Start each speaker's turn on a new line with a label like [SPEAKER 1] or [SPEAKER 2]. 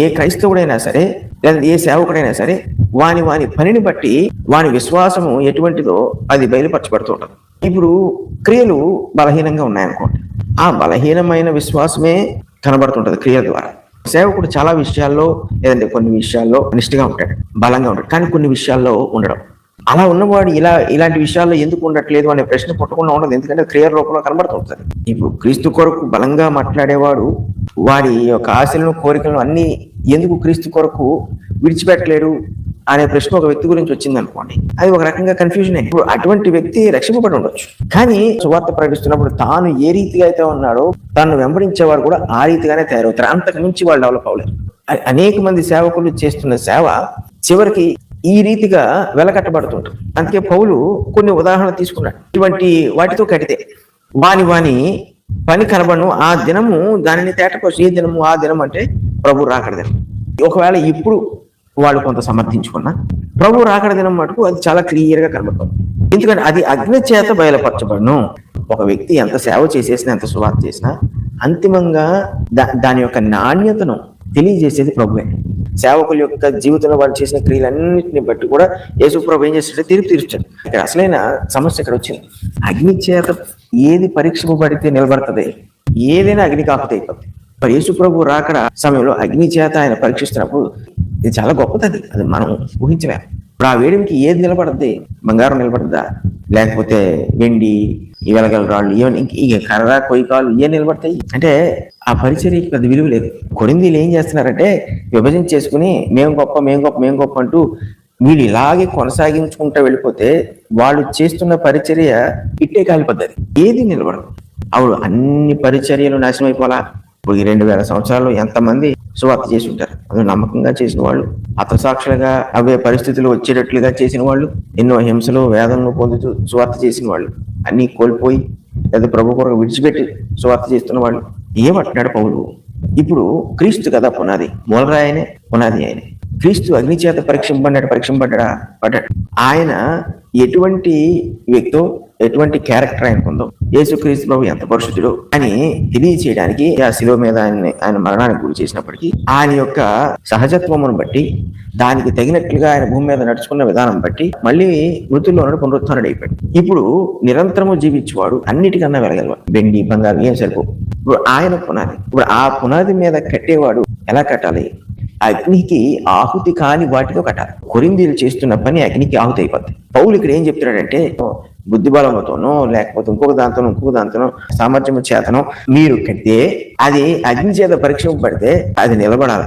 [SPEAKER 1] ఏ క్రైస్తవుడైనా సరే లేదా ఏ సేవకుడైనా సరే వాని పనిని బట్టి వాని విశ్వాసము ఎటువంటిదో అది బయలుపరచబడుతూ ఉంటుంది. ఇప్పుడు క్రియలు బలహీనంగా ఉన్నాయనుకోండి, ఆ బలహీనమైన విశ్వాసమే కనబడుతుంటది క్రియల ద్వారా. సేవకుడు చాలా విషయాల్లో లేదంటే కొన్ని విషయాల్లో నిష్ఠగా ఉంటాడు, బలంగా ఉంటాడు, కానీ కొన్ని విషయాల్లో ఉండడం. అలా ఉన్నవాడు ఇలాంటి విషయాల్లో ఎందుకు ఉండట్లేదు అనే ప్రశ్న పుట్టకుండా ఉండదు, ఎందుకంటే క్రియల రూపంలో కనబడుతుంటుంది. ఇప్పుడు క్రీస్తు కొరకు బలంగా మాట్లాడేవాడు వాడి యొక్క ఆశలను కోరికలను అన్ని ఎందుకు క్రీస్తు కొరకు విడిచిపెట్టలేడు అనే ప్రశ్న ఒక వ్యక్తి గురించి వచ్చింది అనుకోండి, అది ఒక రకంగా కన్ఫ్యూజన్. ఇప్పుడు అటువంటి వ్యక్తి రక్షింపబడి ఉండొచ్చు, కానీ సువార్త ప్రకటిస్తున్నప్పుడు తాను ఏ రీతిగా అయితే ఉన్నాడో తాను వెంబడించేవారు కూడా ఆ రీతిగానే తయారవుతారు. అంతకు మించి వాళ్ళు డెవలప్ అవ్వలేరు. అనేక మంది సేవకులు చేస్తున్న సేవ చివరికి ఈ రీతిగా వెలకట్టబడుతుంటారు. అందుకే పౌలు కొన్ని ఉదాహరణలు తీసుకున్నాడు. ఇటువంటి వాటితో కడితే వాని పని కనబడను ఆ దినము దానిని తేటపరచు. ఏ దినము? ఆ దినం అంటే ప్రభు రాకడ దినం. ఒకవేళ ఇప్పుడు వాళ్ళు కొంత సమర్థించుకున్నా ప్రభు రాకడ దినం మటుకు అది చాలా క్లియర్ గా కనబడుతుంది. ఎందుకంటే అది అగ్ని చేత బయలుపరచబడను. ఒక వ్యక్తి ఎంత సేవ చేసేసినా ఎంత సువార్త చేసినా అంతిమంగా దాని యొక్క నాణ్యతను తెలియజేసేది ప్రభువే. సేవకుల యొక్క జీవితంలో వాళ్ళు చేసిన క్రియలన్నింటిని బట్టి కూడా యేసు ప్రభు ఏం చేస్తాడంటే తీర్పు తీర్చాడు. ఇక్కడ అసలైన సమస్య ఇక్కడ వచ్చింది. అగ్ని చేత ఏది పరీక్షింపబడితే నిలబడుతుంది, ఏదైనా అగ్నికి ఆపుతే అయిపోతుంది. మరి యేసు ప్రభు రాకడ సమయంలో అగ్ని చేత ఆయన పరీక్షిస్తున్నప్పుడు ఇది చాలా గొప్పది. అది మనం ఊహించలేము. ఇప్పుడు ఆ వేడికి ఏది నిలబడద్ది? బంగారం నిలబడద్దా? లేకపోతే వెండి, వెలగల రాళ్ళు, ఏమని ఇక కర్ర కొయ్యకాలు ఏం నిలబడతాయి? అంటే ఆ పరిచర్యకి పెద్ద విలువ లేదు. కొరింథీయులు ఏం చేస్తున్నారంటే విభజన చేసుకుని మేము గొప్ప అంటూ వీళ్ళు ఇలాగే కొనసాగించుకుంటూ వెళ్ళిపోతే వాళ్ళు చేస్తున్న పరిచర్య ఇట్టే కాలిపోద్ది. ఏది నిలబడదు. అప్పుడు అన్ని పరిచర్యలు నాశనం అయిపోలా. ఇప్పుడు 2000 సంవత్సరాలు ఎంతమంది సువార్త చేసి ఉంటారు. అందులో నమ్మకంగా చేసిన వాళ్ళు, హతసాక్షులుగా అవే పరిస్థితులు వచ్చేటట్లుగా చేసిన వాళ్ళు, ఎన్నో హింసలు వేదనలు పొందుతూ సువార్త చేసిన వాళ్ళు, అన్ని కోల్పోయి లేదా ప్రభు కొరకు విడిచిపెట్టి సువార్త చేస్తున్న వాళ్ళు. ఏమంటున్నాడు పౌలు? ఇప్పుడు క్రీస్తు కదా పునాది, మూలరాయనే పునాది ఆయనే. క్రీస్తు అగ్ని చేత పడ్డాడు. ఆయన ఎటువంటి వ్యక్తో ఎటువంటి క్యారెక్టర్ ఆయనకుందో, యేసుక్రీస్తు ప్రభు ఎంత పరిశుద్ధుడు అని తెలియచేయడానికి ఆ శిలువ మీద ఆయన మరణానికి గురి చేసినప్పటికీ ఆయన యొక్క సహజత్వమును బట్టి దానికి తగినట్లుగా ఆయన భూమి మీద నడుచుకున్న విధానం బట్టి మళ్ళీ మృతుల్లో పునరుత్థానుడు అయిపోయాడు. ఇప్పుడు నిరంతరము జీవించేవాడు అన్నిటికన్నా వెలగలవాడు. వెండి బంగారం ఏం సరిపో. ఇప్పుడు ఆయన పునాది. ఇప్పుడు ఆ పునాది మీద కట్టేవాడు ఎలా కట్టాలి? అగ్నికి ఆహుతి కాని వాటితో కట్టాలి. కొరింథీయులు చేస్తున్న పని అగ్నికి ఆహుతి అయిపోద్ది. పౌలు ఇక్కడ ఏం చెప్తున్నాడంటే బుద్ధిబలముతోనో లేకపోతే ఇంకొక దాంతోనో సామర్థ్యము చేతనో మీరు కడితే అది అగ్ని చేత పరీక్షింపబడితే అది నిలబడాలి.